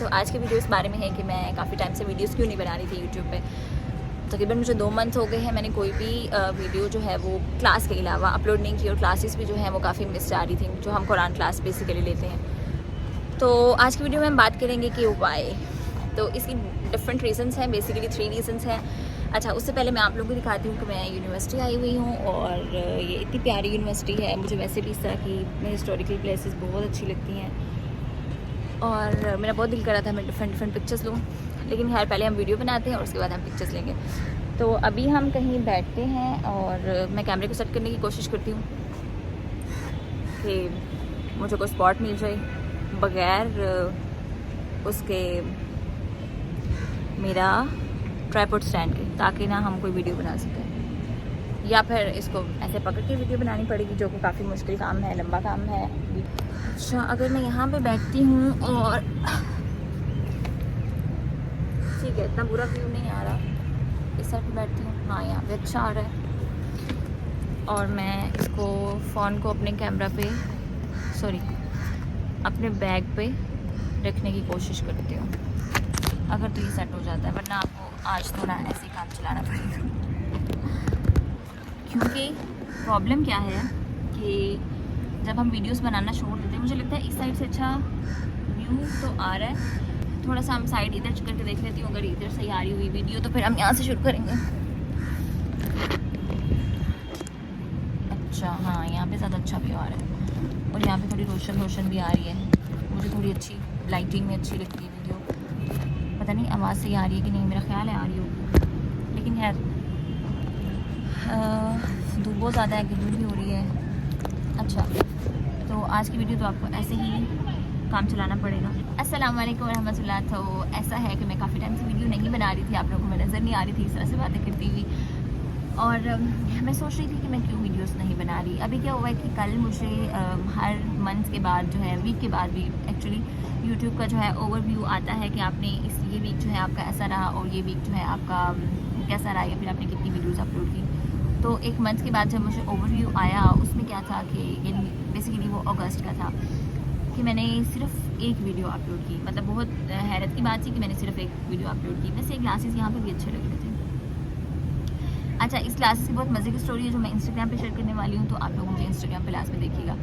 तो आज की वीडियो इस बारे में है कि मैं काफ़ी टाइम से वीडियोस क्यों नहीं बना रही थी यूट्यूब पे। तकरीबन मुझे 2 मंथ हो गए हैं, मैंने कोई भी वीडियो जो है वो क्लास के अलावा अपलोड नहीं की और क्लासेस भी जो हैं वो काफ़ी मिस जा रही थी, जो हम कुरान क्लास बेसिकली लेते हैं। तो आज की वीडियो में हम बात करेंगे कि वाई। तो इसकी डिफरेंट रीजंस हैं, बेसिकली 3 रीजंस हैं। अच्छा, उससे पहले मैं आप लोगों को दिखाती हूँ कि मैं यूनिवर्सिटी आई हुई हूँ और ये इतनी प्यारी यूनिवर्सिटी है। मुझे वैसे भी इस तरह की हिस्टोरिकल प्लेसेस बहुत अच्छी लगती हैं और मेरा बहुत दिल कर रहा था मैं डिफरेंट पिक्चर्स लूँ, लेकिन खैर पहले हम वीडियो बनाते हैं और उसके बाद हम पिक्चर्स लेंगे। तो अभी हम कहीं बैठते हैं और मैं कैमरे को सेट करने की कोशिश करती हूँ कि मुझे कोई स्पॉट मिल जाए बगैर उसके मेरा ट्राइपॉड स्टैंड के, ताकि ना हम कोई वीडियो बना सकें, या फिर इसको ऐसे पकड़ के वीडियो बनानी पड़ेगी, जो कि काफ़ी मुश्किल काम है, लंबा काम है। अच्छा, अगर मैं यहाँ पे बैठती हूँ और ठीक है, इतना बुरा व्यू नहीं आ रहा, इस साइड पे बैठती हूँ, हाँ यहाँ पे अच्छा आ रहा है। और मैं इसको फ़ोन को अपने कैमरा पे अपने बैग पे रखने की कोशिश करती हूँ, अगर तो ये सेट हो जाता है, वरना आपको आज थोड़ा ऐसे ही काम चलाना पड़ेगा। क्योंकि प्रॉब्लम क्या है कि जब हम वीडियोस बनाना छोड़ देते हैं, मुझे लगता है इस साइड से अच्छा व्यू तो आ रहा है, थोड़ा सा हम साइड इधर करके देख लेती हूँ, अगर इधर से आ रही हुई वीडियो तो फिर हम यहाँ से शुरू करेंगे। अच्छा, हाँ यहाँ पे ज़्यादा अच्छा व्यू आ रहा है और यहाँ पे थोड़ी रोशन भी आ रही है, मुझे थोड़ी अच्छी लाइटिंग में अच्छी लगती है वीडियो। पता नहीं आवाज़ सही आ रही है कि नहीं, मेरा ख्याल है आ रही होगी, लेकिन खैर धूप बहुत ज़्यादा है, गर्मी भी हो रही है। अच्छा, तो आज की वीडियो तो आपको ऐसे ही काम चलाना पड़ेगा। अस्सलाम वालेकुम रहमतुल्लाह। तो ऐसा है कि मैं काफ़ी टाइम से वीडियो नहीं बना रही थी, आप लोगों को मैं नज़र नहीं आ रही थी इस तरह से बातें करती हुई, और मैं सोच रही थी कि मैं क्यों वीडियोस नहीं बना रही। अभी क्या हुआ है कि कल मुझे हर मंथ के बाद जो है, वीक के बाद भी एक्चुअली यूट्यूब का जो है ओवरव्यू आता है कि आपने ये वीक जो है आपका ऐसा रहा और ये वीक जो है आपका कैसा रहा, या फिर आपने कितनी वीडियोज़ अपलोड की। तो एक मंथ के बाद जब मुझे ओवरव्यू आया, उसमें क्या था कि बेसिकली वो अगस्त का था कि मैंने सिर्फ एक वीडियो अपलोड की। मतलब बहुत हैरत की बात थी कि मैंने सिर्फ एक वीडियो अपलोड की। वैसे ग्लासेस यहाँ पर भी अच्छे लग रहे थे। अच्छा, इस क्लासेस की बहुत मज़े की स्टोरी है जो मैं इंस्टाग्राम पे शेयर करने वाली हूँ, तो आप लोग मुझे इंस्टाग्राम पे लास्ट में देखिएगा।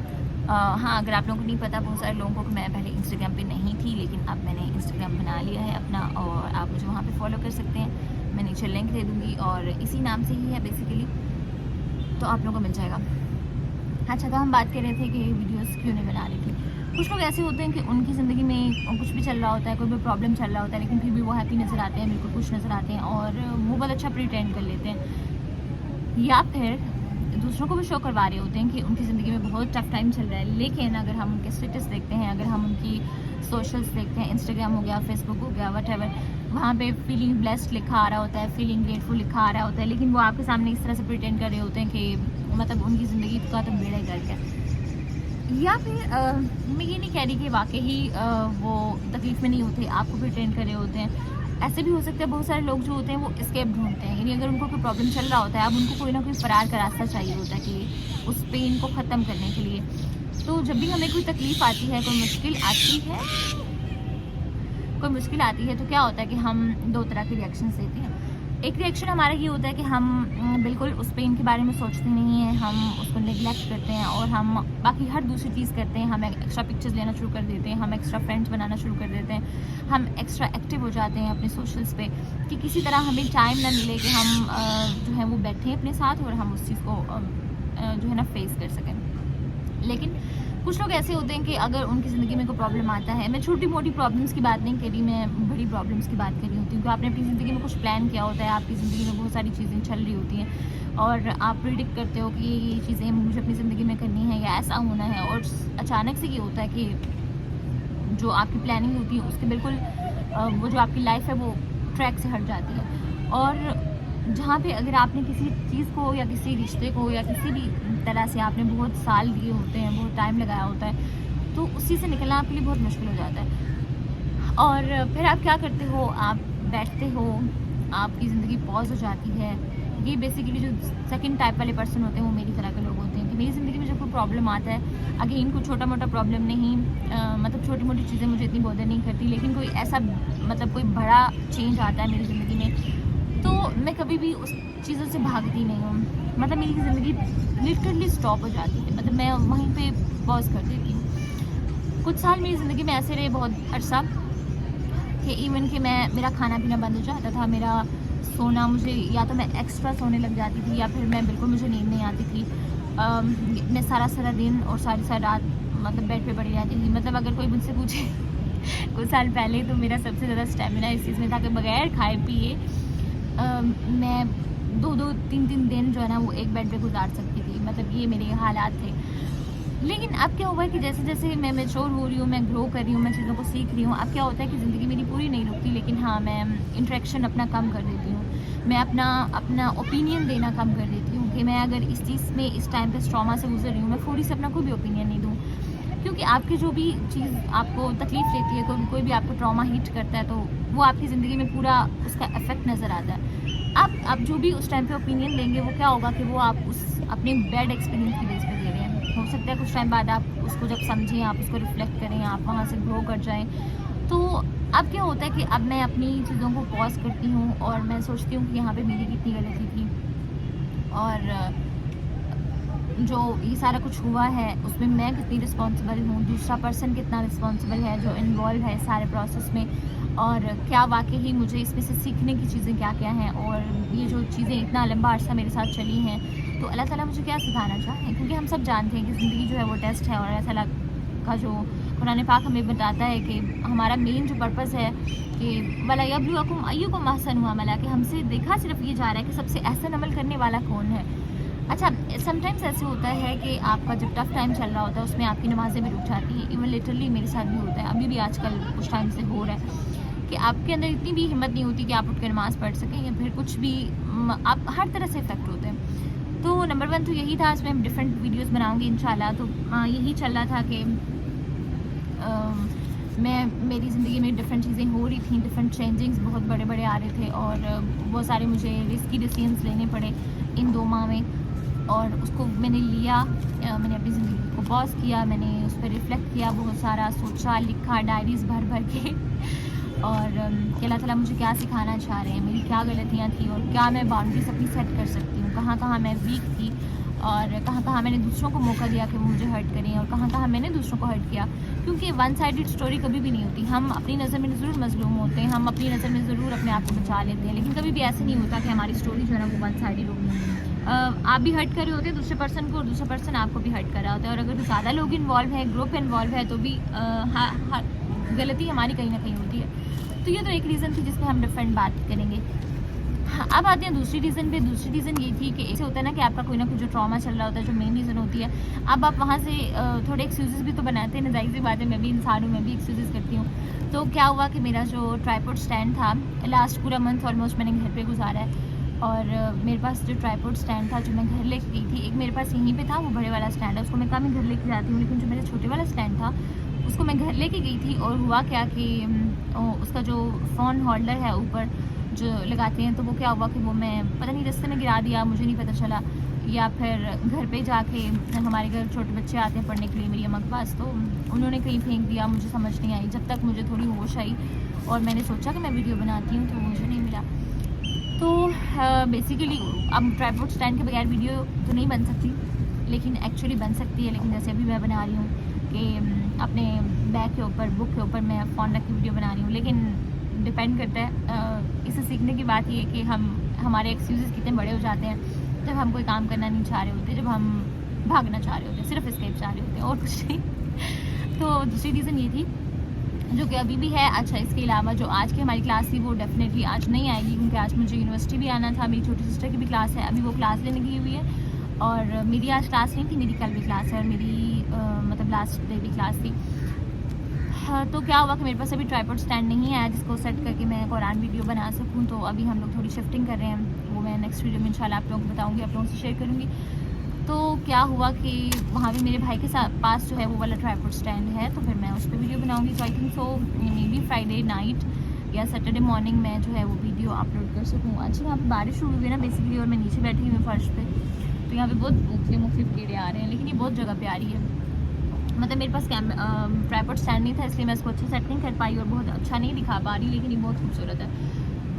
हाँ, अगर आप लोगों को नहीं पता, बहुत सारे लोगों को मैं पहले इंस्टाग्राम पे नहीं थी, लेकिन अब मैंने इंस्टाग्राम बना लिया है अपना, और आप मुझे वहाँ पे फॉलो कर सकते हैं। मैं नीचे लिंक दे दूँगी और इसी नाम से ही है बेसिकली, तो आप लोगों को मिल जाएगा। अच्छा, तो हम बात कर रहे थे कि वीडियोस क्यों नहीं बना रही थी। कुछ लोग ऐसे होते हैं कि उनकी ज़िंदगी में कुछ भी चल रहा होता है, कोई भी प्रॉब्लम चल रहा होता है, लेकिन फिर भी वो हैप्पी नज़र आते हैं, बिल्कुल खुश नज़र आते हैं और वो बहुत अच्छा प्रिटेंड कर लेते हैं, या फिर दूसरों को भी शो करवा रहे होते हैं कि उनकी ज़िंदगी में बहुत टफ टाइम चल रहा है। लेकिन अगर हम उनके स्टेटस देखते हैं, अगर हम उनकी सोशल्स देखते हैं, इंस्टाग्राम हो गया, फेसबुक हो गया, वट वहाँ पे फीलिंग ब्लेस्ड लिखा आ रहा होता है, फीलिंग ग्रेटफुल लिखा आ रहा होता है, लेकिन वो आपके सामने इस तरह से प्रिटेंड कर रहे होते हैं कि मतलब उनकी ज़िंदगी का तो बेड़ा ही गर्क है। या फिर मैं ये नहीं कह रही कि वाकई वो तकलीफ़ में नहीं होते, आपको प्रिटेंड कर रहे होते हैं। ऐसे भी हो सकता है, बहुत सारे लोग जो होते हैं वो एस्केप ढूंढते हैं, यानी अगर उनको कोई प्रॉब्लम चल रहा होता है, अब उनको कोई ना कोई फ़रार का रास्ता चाहिए होता है कि उस पेन को ख़त्म करने के लिए। तो जब भी हमें कोई तकलीफ़ आती है, कोई मुश्किल आती है, तो क्या होता है कि हम 2 तरह के रिएक्शंस देते हैं। एक रिएक्शन हमारा ये होता है कि हम बिल्कुल उस पेन के बारे में सोचते नहीं हैं, हम उसको नेग्लेक्ट करते हैं और हम बाकी हर दूसरी चीज़ करते हैं। हम एक्स्ट्रा पिक्चर्स लेना शुरू कर देते हैं, हम एक्स्ट्रा फ्रेंड्स बनाना शुरू कर देते हैं, हम एक्स्ट्रा एक्टिव हो जाते हैं अपने सोशल्स पे, कि किसी तरह हमें टाइम ना मिले कि हम जो है वो बैठें अपने साथ और हम उस चीज़ को जो है ना फेस कर सकें। लेकिन कुछ लोग ऐसे होते हैं कि अगर उनकी ज़िंदगी में कोई प्रॉब्लम आता है, मैं छोटी मोटी प्रॉब्लम्स की बात नहीं कर रही, मैं बड़ी प्रॉब्लम्स की बात कर रही होती हूँ, क्योंकि आपने अपनी ज़िंदगी में कुछ प्लान किया होता है, आपकी ज़िंदगी में बहुत सारी चीज़ें चल रही होती हैं और आप प्रिडिक्ट करते हो कि ये चीज़ें मुझे अपनी ज़िंदगी में करनी है या ऐसा होना है, और अचानक से ये होता है कि जो आपकी प्लानिंग होती है उसके बिल्कुल वो जो आपकी लाइफ है वो ट्रैक से हट जाती है। और जहाँ पे अगर आपने किसी चीज़ को या किसी रिश्ते को या किसी भी तरह से आपने बहुत साल दिए होते हैं, बहुत टाइम लगाया होता है, तो उसी से निकलना आपके लिए बहुत मुश्किल हो जाता है। और फिर आप क्या करते हो, आप बैठते हो, आपकी ज़िंदगी पॉज हो जाती है। ये बेसिकली जो सेकंड टाइप वाले पर्सन होते हैं वो मेरी तरह के लोग होते हैं कि मेरी ज़िंदगी में जब कोई प्रॉब्लम आता है, अगेन कोई छोटा मोटा प्रॉब्लम नहीं, मतलब छोटी मोटी चीज़ें मुझे इतनी बॉदर नहीं करती, लेकिन कोई ऐसा मतलब कोई बड़ा चेंज आता है मेरी ज़िंदगी में, तो मैं कभी भी उस चीज़ों से भागती नहीं हूँ। मतलब मेरी ज़िंदगी लिटरली स्टॉप हो जाती है, मतलब मैं वहीं पे पॉज कर देती हूँ। कुछ साल मेरी ज़िंदगी में ऐसे रहे, बहुत अरसा, कि इवन कि मेरा खाना पीना बंद हो जाता था, मेरा सोना, मुझे या तो मैं एक्स्ट्रा सोने लग जाती थी या फिर मैं बिल्कुल, मुझे नींद नहीं आती थी। मैं सारा दिन और सारी रात मतलब बेड पे पड़ी रहती थी। मतलब अगर कोई मुझसे पूछे कुछ साल पहले, तो मेरा सबसे ज़्यादा स्टेमिना इस चीज़ में था कि बगैर खाए पिए मैं 2-2, 3-3 दिन जो है ना वो एक बेड पे गुजार सकती थी। मतलब ये मेरे हालात थे। लेकिन अब क्या हुआ है कि जैसे जैसे मैं मैच्योर हो रही हूँ, मैं ग्रो कर रही हूँ, मैं चीज़ों को सीख रही हूँ, अब क्या होता है कि ज़िंदगी मेरी पूरी नहीं रुकती, लेकिन हाँ, मैं इंटरेक्शन अपना कम कर देती हूँ। मैं अपना ओपिनियन देना कम कर देती हूँ कि मैं अगर इस चीज़ में इस टाइम पे ट्रॉमा से गुजर रही हूँ, मैं थोड़ी सी अपना कोई भी ओपिनियन नहीं दूँ, क्योंकि आपकी जो भी चीज़ आपको तकलीफ़ देती है, कोई भी आपको ट्रॉमा हिट करता है, तो वो आपकी ज़िंदगी में पूरा उसका इफेक्ट नज़र आता है। आप जो भी उस टाइम पे ओपिनियन देंगे, वो क्या होगा कि वो आप उस अपने बैड एक्सपीरियंस की बेस पे दे रहे हैं। हो सकता है कुछ टाइम बाद आप उसको जब समझें, आप उसको रिफ्लेक्ट करें, आप वहाँ से ग्रो कर जाएं। तो अब क्या होता है कि अब मैं अपनी चीज़ों को पॉज करती हूँ और मैं सोचती हूँ कि यहाँ पे मेरी कितनी गलती थी, और जो ये सारा कुछ हुआ है उसमें मैं कितनी रिस्पॉन्सिबल हूँ, दूसरा पर्सन कितना रिस्पॉन्सिबल है जो इन्वॉल्व है सारे प्रोसेस में, और क्या वाकई ही मुझे इसमें से सीखने की चीज़ें क्या क्या हैं, और ये जो चीज़ें इतना लंबा अर्सा मेरे साथ चली हैं, तो अल्लाह ताला मुझे क्या सिखाना चाहें। क्योंकि हम सब जानते हैं कि ज़िंदगी जो है वो टेस्ट है, और अल्लाह ताला का जो कुरान पाक हमें बताता है कि हमारा मेन जो पर्पज़ है कि वला यब्लुवकुम अय्युकुम अहसनु अमला, कि हमसे देखा सिर्फ ये जा रहा है कि सबसे एहसन अमल करने वाला कौन है। अच्छा, समटाइम्स ऐसे होता है कि आपका जब टफ़ टाइम चल रहा होता है उसमें आपकी नमाज़ें भी रुक जाती हैं। इवन लिटरली मेरे साथ भी होता है, अभी भी आजकल कुछ टाइम से हो रहा है कि आपके अंदर इतनी भी हिम्मत नहीं होती कि आप उठ कर नमाज़ पढ़ सकें, या फिर कुछ भी आप हर तरह से इफेक्ट होते हैं। तो नंबर 1 तो यही था, इसमें हम डिफरेंट वीडियोस बनाऊंगी इंशाल्लाह। तो हाँ, यही चल रहा था कि मेरी ज़िंदगी में डिफरेंट चीज़ें हो रही थी, डिफरेंट चेंजिंग्स बहुत बड़े बड़े आ रहे थे, और बहुत सारे मुझे रिस्की डिसीजंस लेने पड़े इन 2 माह में, और उसको मैंने लिया। मैंने अपनी ज़िंदगी को पॉज किया, मैंने उस पर रिफ़्लेक्ट किया, बहुत सारा सोचा, लिखा, डायरीज़ भर के, और कि अल्लाह ताला मुझे क्या सिखाना चाह रहे हैं, मेरी क्या गलतियाँ थी, और क्या मैं बाउंड्रीज अपनी सेट कर सकती हूँ, कहाँ कहाँ मैं वीक थी, और कहाँ कहाँ मैंने दूसरों को मौका दिया कि वो मुझे हर्ट करें, और कहाँ कहाँ मैंने दूसरों को हर्ट किया। क्योंकि वन साइडेड स्टोरी कभी भी नहीं होती। हम अपनी नज़र में ज़रूर मजलूम होते हैं, हम अपनी नज़र में ज़रूर अपने आप को बचा लेते हैं, लेकिन कभी भी ऐसे नहीं होता कि हमारी स्टोरी जो है ना वो वन साइडेड हो। आप भी हर्ट कर रहे होते हैं दूसरे पर्सन को, और दूसरा पर्सन आपको भी हर्ट कर रहा होता है, और अगर ज़्यादा लोग इन्वॉल्व हैं, ग्रुप इन्वॉल्व है, तो भी गलती हमारी कहीं ना कहीं होती है। तो ये तो एक रीज़न थी जिस पर हम डिफरेंट बात करेंगे। हाँ, अब आते हैं दूसरी रीज़न पे। दूसरी रीज़न ये थी कि ऐसे होता है ना कि आपका कोई ना कोई जो ट्रॉमा चल रहा होता है, जो मेन रीज़न होती है, अब आप वहाँ से थोड़े एक्सक्यूज़ेस भी तो बनाते हैं ना, जाहिर सी बात है, मैं भी इंसान हूँ, मैं भी एक्सक्यूज़ेस करती हूँ। तो क्या हुआ कि मेरा जो ट्राइपॉड स्टैंड था, लास्ट पूरा मंथ ऑलमोस्ट मैंने घर पे गुजारा है, और मेरे पास जो ट्राइपॉड स्टैंड था जो मैं घर लेके गई थी, एक मेरे पास यहीं पे था, वो बड़े वाला स्टैंड है, उसको मैं कम ही घर लेके जाती हूँ, लेकिन जो मेरा छोटे वाला स्टैंड था उसको मैं घर लेके गई थी, और हुआ क्या कि उसका जो फ़ोन होल्डर है ऊपर जो लगाते हैं, तो वो क्या हुआ कि वो मैं पता नहीं रास्ते में गिरा दिया, मुझे नहीं पता चला, या फिर घर पे जाके, हमारे घर छोटे बच्चे आते हैं पढ़ने के लिए मेरी अम्मा के पास, तो उन्होंने कहीं फेंक दिया, मुझे समझ नहीं आई, जब तक मुझे थोड़ी होश आई और मैंने सोचा कि मैं वीडियो बनाती हूँ, तो मुझे नहीं मिला। तो बेसिकली अब ट्राइपॉड स्टैंड के बगैर वीडियो तो नहीं बन सकती, लेकिन एक्चुअली बन सकती है। लेकिन जैसे अभी मैं बना रही हूँ कि अपने बैग के ऊपर, बुक के ऊपर मैं फ़ोन रख के वीडियो बना रही हूँ, लेकिन डिपेंड करता है। इससे सीखने की बात ये है कि हमारे एक्सक्यूज़ेस कितने बड़े हो जाते हैं जब हम कोई काम करना नहीं चाह रहे होते, जब हम भागना चाह रहे होते हैं, सिर्फ एस्केप चाह रहे होते हैं और कुछ नहीं। तो दूसरी रीज़न ये थी जो कि अभी भी है। अच्छा, इसके अलावा जो आज की हमारी क्लास थी वो डेफिनेटली आज नहीं आएगी, क्योंकि आज मुझे यूनिवर्सिटी भी आना था, मेरी छोटी सिस्टर की भी क्लास है, अभी वो क्लास लेने गई हुई है, और मेरी आज क्लास नहीं थी, मेरी कल भी क्लास है, और मेरी मतलब लास्ट डे भी क्लास थी। हाँ, तो क्या हुआ कि मेरे पास अभी ट्राइपॉड स्टैंड नहीं है जिसको सेट करके मैं कुरान वीडियो बना सकूं, तो अभी हम लोग थोड़ी शिफ्टिंग कर रहे हैं, वो मैं नेक्स्ट वीडियो में इंशाल्लाह आप लोगों को बताऊंगी, आप लोगों से शेयर करूंगी। तो क्या हुआ कि वहाँ भी मेरे भाई के पास जो है वो वाला ट्राइपॉड स्टैंड है, तो फिर मैं उस पर वीडियो बनाऊंगी। तो I think so may be Friday night या सैटरडे मॉर्निंग में जो है वो वीडियो अपलोड कर सकूँ। अच्छा, यहाँ पर बारिश शुरू हुई है ना बेसिकली, और मैं नीचे बैठी हुई हूँ फर्श पे, तो यहाँ पे बहुत मुख्तलिफ कीड़े आ रहे हैं, लेकिन ये बहुत जगह पे आ रही है। मतलब मेरे पास ट्राइपॉड स्टैंड नहीं था, इसलिए मैं इसको अच्छे सेट नहीं कर पाई और बहुत अच्छा नहीं दिखा पा रही, लेकिन ये बहुत खूबसूरत है।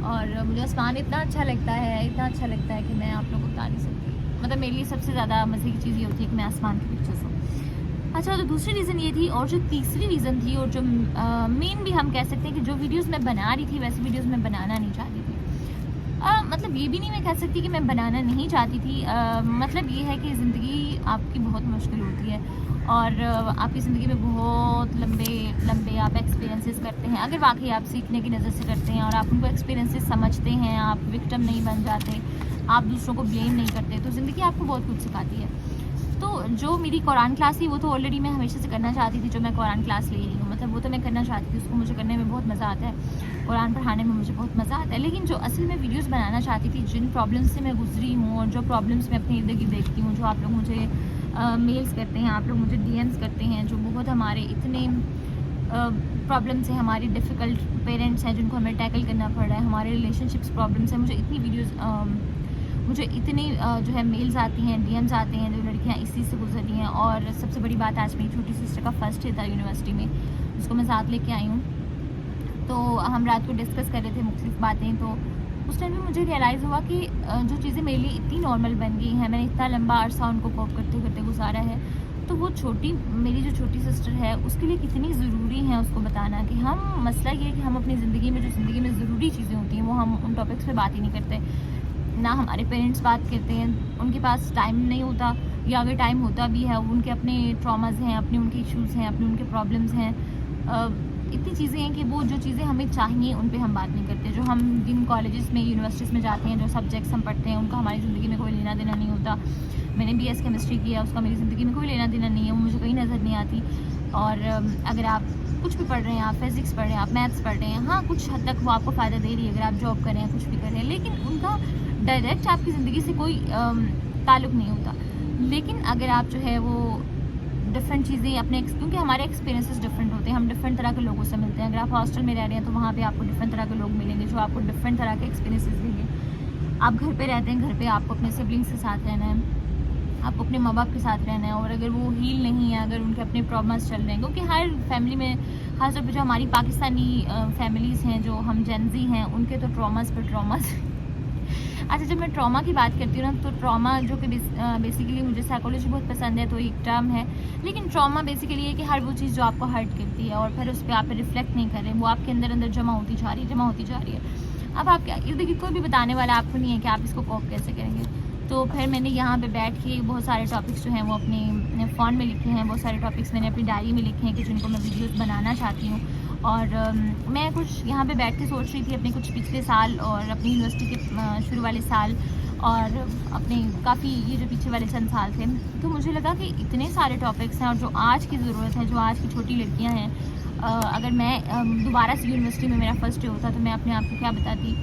और मुझे आसमान इतना अच्छा लगता है, इतना अच्छा लगता है कि मैं आप लोगों को बता नहीं सकती। मतलब मेरे लिए सबसे ज़्यादा मज़े की चीज़ ये होती है कि मैं आसमान की पिक्चर्स हूँ। अच्छा, तो दूसरी रीज़न ये थी, और जो तीसरी रीज़न थी और जो मेन भी हम कह सकते हैं कि जो वीडियोस मैं बना रही थी वैसे वीडियोस मैं बनाना नहीं चाहती थी। मतलब ये भी नहीं मैं कह सकती कि मैं बनाना नहीं चाहती थी। मतलब ये है कि ज़िंदगी आपकी बहुत मुश्किल होती है और आपकी ज़िंदगी में बहुत लंबे आप एक्सपीरियंसेस करते हैं। अगर वाकई आप सीखने की नज़र से करते हैं और आप उनको एक्सपीरियंसेस समझते हैं, आप विक्टिम नहीं बन जाते, आप दूसरों को ब्लेम नहीं करते, तो ज़िंदगी आपको बहुत कुछ सिखाती है। तो जो मेरी कुरान क्लास थी वो तो ऑलरेडी मैं हमेशा से करना चाहती थी, जो मैं कुरान क्लास ले रही हूँ, मतलब वो तो मैं करना चाहती थी, उसको मुझे करने में बहुत मज़ा आता है, कुरान पढ़ाने में मुझे बहुत मज़ा आता है। लेकिन जो असल में वीडियोस बनाना चाहती थी, जिन प्रॉब्लम्स से मैं गुजरी हूँ और जो प्रॉब्लम्स मैं अपने इर्द गिर्द देखती हूँ, जो आप लोग मुझे मेल्स करते हैं, आप लोग मुझे डीएम्स करते हैं, जो बहुत हमारे इतने प्रॉब्लम्स हैं, हमारी डिफ़िकल्ट पेरेंट्स हैं जिनको हमें टैकल करना पड़ रहा है, हमारे रिलेशनशिप्स प्रॉब्लम्स हैं, मुझे इतनी जो है मेल्स आती हैं, डीएम्स आते हैं, जो लड़कियां इसी से गुजरी हैं। और सबसे बड़ी बात, आज मेरी छोटी सिस्टर का फर्स्ट डे था यूनिवर्सिटी में, जिसको मैं साथ लेके आई हूँ। तो हम रात को डिस्कस कर रहे थे मुख्तलिफ बातें, तो उस टाइम भी मुझे रियलाइज़ हुआ कि जो चीज़ें मेरे लिए इतनी नॉर्मल बन गई हैं, मैंने इतना लंबा अरसा उनको कोप करते करते गुजारा है, तो वो मेरी जो छोटी सिस्टर है उसके लिए कितनी ज़रूरी है उसको बताना कि हम, मसला ये है कि हम अपनी ज़िंदगी में जो ज़िंदगी में ज़रूरी चीज़ें होती हैं वो हम उन टॉपिक्स पे बात ही नहीं करते। ना हमारे पेरेंट्स बात करते हैं, उनके पास टाइम नहीं होता, या अगर टाइम होता भी है उनके अपने ट्रॉमास हैं, अपने उनके इश्यूज़ हैं, अपने उनके प्रॉब्लम्स हैं, इतनी चीज़ें हैं कि वो जो चीज़ें हमें चाहिए उन पे हम बात नहीं करते। जो हम जिन कॉलेजेस में, यूनिवर्सिटीज़ में जाते हैं, जो सब्जेक्ट्स हम पढ़ते हैं, उनका हमारी ज़िंदगी में कोई लेना देना नहीं होता। मैंने BS केमिस्ट्री किया, उसका मेरी ज़िंदगी में कोई लेना देना नहीं है, वो मुझे कहीं नज़र नहीं आती। और अगर आप कुछ भी पढ़ रहे हैं, आप फिज़िक्स पढ़ रहे हैं, आप मैथ्स पढ़ रहे हैं, हाँ कुछ हद तक वो आपको फ़ायदा दे रही है अगर आप जॉब कर रहे हैं, कुछ भी कर रहे हैं, लेकिन उनका डायरेक्ट आपकी ज़िंदगी से कोई ताल्लुक़ नहीं होता। लेकिन अगर आप जो है वो डिफरेंट चीज़ें अपने, क्योंकि हमारे एक्सपीरियंसेस डिफरेंट होते हैं, हम डिफरेंट तरह के लोगों से मिलते हैं। अगर आप हॉस्टल में रह रहे हैं तो वहाँ पे आपको डिफरेंट तरह के लोग मिलेंगे जो आपको डिफरेंट तरह के एक्सपीरियंसेस देंगे। आप घर पे रहते हैं, घर पे आपको अपने सिबलिंग्स के साथ रहना है, आपको अपने माँ बाप के साथ रहना है, और अगर वो हील नहीं है, अगर उनके अपने प्रॉब्लम्स चल रहे हैं, क्योंकि हर फैमिली में, खासतौर पर जो हमारी पाकिस्तानी फैमिलीज़ हैं, जो हम जेनजी हैं, उनके तो ट्रॉमास पर ट्रॉमास अच्छा, जब मैं ट्रॉमा की बात करती हूँ ना, तो ट्रॉमा जो कि बेसिकली मुझे साइकोलॉजी बहुत पसंद है, तो एक टर्म है, लेकिन ट्रॉमा बेसिकली है कि हर वो चीज़ जो आपको हर्ट करती है और फिर उस पर आप रिफ्लेक्ट नहीं कर रहे, वो आपके अंदर अंदर जमा होती जा रही है। अब आप क्या इर्द गिर्द कोई भी बताने वाला आपको नहीं है कि आप इसको कॉप कैसे करेंगे। तो फिर मैंने यहाँ पे बैठ के बहुत सारे टॉपिक्स जो हैं वो अपने फ़ोन में लिखे हैं, बहुत सारे टॉपिक्स मैंने अपनी डायरी में लिखे हैं कि जिनको मैं वीडियोस बनाना चाहती हूँ। और मैं कुछ यहाँ पे बैठ के सोच रही थी अपने कुछ पिछले साल और अपनी यूनिवर्सिटी के शुरू वाले साल और अपने काफ़ी ये जो पीछे वाले चंद साल थे, तो मुझे लगा कि इतने सारे टॉपिक्स हैं और जो आज की ज़रूरत है, जो आज की छोटी लड़कियाँ हैं, अगर मैं दोबारा से यूनिवर्सिटी में मेरा फर्स्ट डे होता तो मैं अपने आप को क्या बताती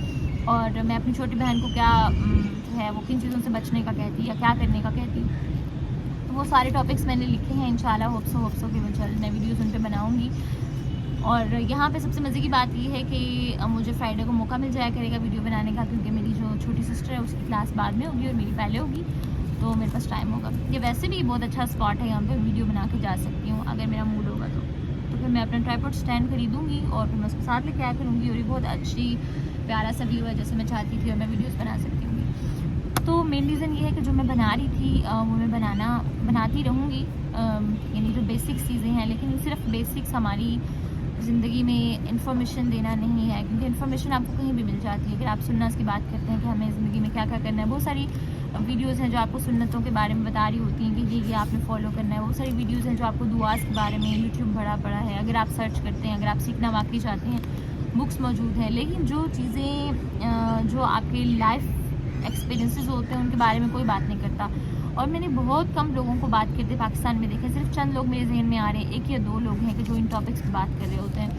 और मैं अपनी छोटी बहन को क्या जो है वो किन चीज़ों से बचने का कहती या क्या करने का कहती। तो वो सारे टॉपिक्स मैंने लिखे हैं, इंशाल्लाह होप्सो कि मैं जल्द मैं वीडियोज़ उन पर बनाऊँगी। और यहाँ पे सबसे मज़े की बात ये है कि मुझे फ्राइडे को मौका मिल जाया करेगा वीडियो बनाने का, क्योंकि मेरी जो छोटी सिस्टर है उसकी क्लास बाद में होगी और मेरी पहले होगी, तो मेरे पास टाइम होगा। ये वैसे भी बहुत अच्छा स्पॉट है, यहाँ पे वीडियो बना के जा सकती हूँ अगर मेरा मूड होगा तो फिर मैं अपना ट्राइपॉड स्टैंड खरीदूँगी और फिर मैं उसको साथ लेके आया करूँगी, और ये बहुत अच्छी प्यारा सा व्यू है जैसे मैं चाहती थी और मैं वीडियोज़ बना सकती हूँ। तो मेन रीज़न ये है कि जो मैं बना रही थी वो मैं बनाती रहूँगी, यानी जो बेसिक्स चीज़ें हैं, लेकिन सिर्फ बेसिक्स हमारी ज़िंदगी में इंफॉर्मेशन देना नहीं है, क्योंकि इन्फॉर्मेशन आपको कहीं भी मिल जाती है। अगर आप सुन्नत की बात करते हैं कि हमें ज़िंदगी में क्या क्या करना है, बहुत सारी वीडियोज़ हैं जो आपको सुन्नतों के बारे में बता रही होती हैं कि ये आपने फॉलो करना है। बहुत सारी वीडियोज़ हैं जो आपको दुआस के बारे में यूट्यूब भरा पड़ा है, अगर आप सर्च करते हैं, अगर आप सीखना वाकई चाहते हैं, बुक्स मौजूद हैं। लेकिन जो चीज़ें जो आपके लाइफ एक्सपीरियंसेस होते हैं उनके बारे में कोई बात नहीं करता, और मैंने बहुत कम लोगों को बात करते पाकिस्तान में देखे, सिर्फ चंद लोग मेरे जहन में आ रहे हैं, 1 या 2 लोग हैं कि जो इन टॉपिक्स पे बात कर रहे होते हैं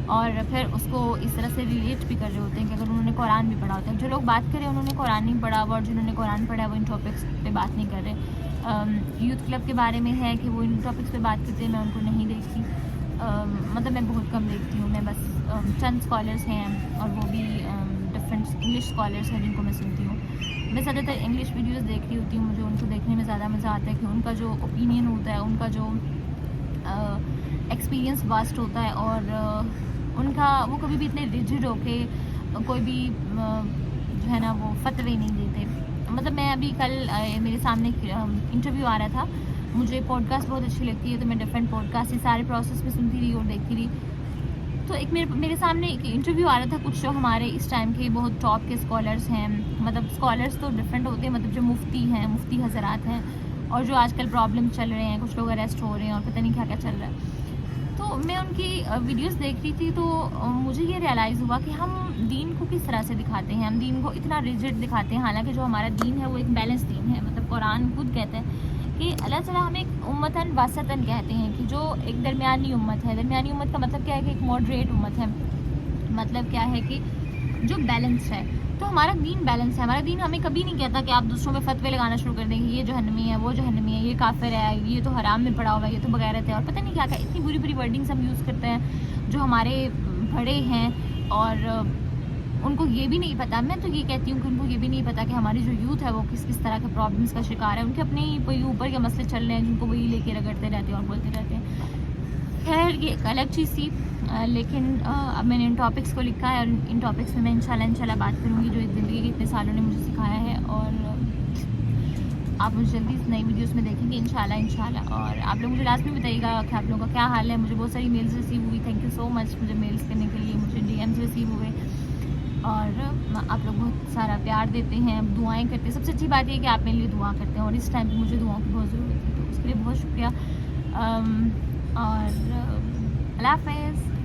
और फिर उसको इस तरह से रिलेट भी कर रहे होते हैं कि अगर उन्होंने कुरान भी पढ़ा होता है। जो लोग बात कर रहे हैं उन्होंने कुरान नहीं पढ़ा, और जिन्होंने कुरान पढ़ा है वो इन टॉपिक्स पे बात नहीं कर रहे। यूथ क्लब के बारे में है कि वो इन टॉपिक्स पे बात करते हैं, मैं उनको नहीं देखती, मतलब मैं बहुत कम देखती हूँ। मैं बस चंद स्कॉलर्स हैं और वो भी डिफरेंट इंग्लिश स्कॉलर्स हैं जिनको मैं सुनती हूँ। मैं ज़्यादातर इंग्लिश वीडियोस देख रही होती हूँ, मुझे उनको देखने में ज़्यादा मज़ा आता है कि उनका जो ओपिनियन होता है, उनका जो एक्सपीरियंस वास्ट होता है, और उनका वो कभी भी इतने रिजिड होके कोई भी जो है ना वो फतवे नहीं देते। मतलब मैं अभी कल मेरे सामने इंटरव्यू आ रहा था, मुझे पॉडकास्ट बहुत अच्छी लगती है, तो मैं डिफरेंट पॉडकास्ट ये सारे प्रोसेस में सुनती रही और देखती रही। तो एक मेरे सामने एक इंटरव्यू आ रहा था, कुछ जो हमारे इस टाइम के बहुत टॉप के स्कॉलर्स हैं, मतलब स्कॉलर्स तो डिफरेंट होते हैं, मतलब जो मुफ्ती हैं, मुफ्ती हज़रात हैं, और जो आजकल प्रॉब्लम चल रहे हैं, कुछ लोग अरेस्ट हो रहे हैं और पता नहीं क्या क्या चल रहा है। तो मैं उनकी वीडियोस देख रही थी, तो मुझे ये रियलाइज़ हुआ कि हम दीन को किस तरह से दिखाते हैं। हम दीन को इतना रिजिड दिखाते हैं, हालांकि जो हमारा दीन है वो एक बैलेंस दीन है। मतलब कुरान खुद कहते हैं कि अल्लाह ताला हमें एक उम्मतन वासतन कहते हैं, कि जो एक दरमियानी उम्मत है। दरमियानी उम्मत का मतलब क्या है कि एक मॉडरेट उम्मत है। मतलब क्या है कि जो बैलेंस है। तो हमारा दीन बैलेंस है। हमारा दीन हमें कभी नहीं कहता कि आप दूसरों में फतवे लगाना शुरू कर देंगे, ये जहन्नमी है, वो जहन्नमी है, ये काफिर है, ये तो हराम में पड़ा हुआ है, ये तो बगैरत है, और पता नहीं क्या क्या इतनी बुरी बुरी वर्डिंग्स हम यूज़ करते हैं जो हमारे बड़े हैं, और उनको ये भी नहीं पता। मैं तो ये कहती हूँ कि उनको ये भी नहीं पता कि हमारी जो यूथ है वो किस किस तरह के प्रॉब्लम्स का शिकार है। उनके अपने ही ऊपर के मसले चल रहे हैं जिनको वही लेके रगड़ते रहते हैं और बोलते रहते हैं। खैर ये एक अलग चीज़ थी, लेकिन अब मैंने इन टॉपिक्स को लिखा है, और इन टॉपिक्स में मैं इंशाल्लाह बात करूँगी जो इस ज़िंदगी के इतने सालों ने मुझे सिखाया है। और आप मुझे जल्दी इस नई वीडियोस में देखेंगे इंशाल्लाह। और आप लोग मुझे लास्ट में बताइएगा कि आप लोगों का क्या हाल है। मुझे बहुत सारी मेल्स रिसीव हुई, थैंक यू सो मच मुझे मेल्स करने के लिए। मुझे DMs रिसीव हुए, और आप लोग बहुत सारा प्यार देते हैं, दुआएँ करते हैं। सबसे अच्छी बात ये है कि आप मेरे लिए दुआ करते हैं, और इस टाइम पर मुझे दुआओं की बहुत ज़रूरत है, तो उसके लिए बहुत शुक्रिया। और अल्लाह हाफ़िज़।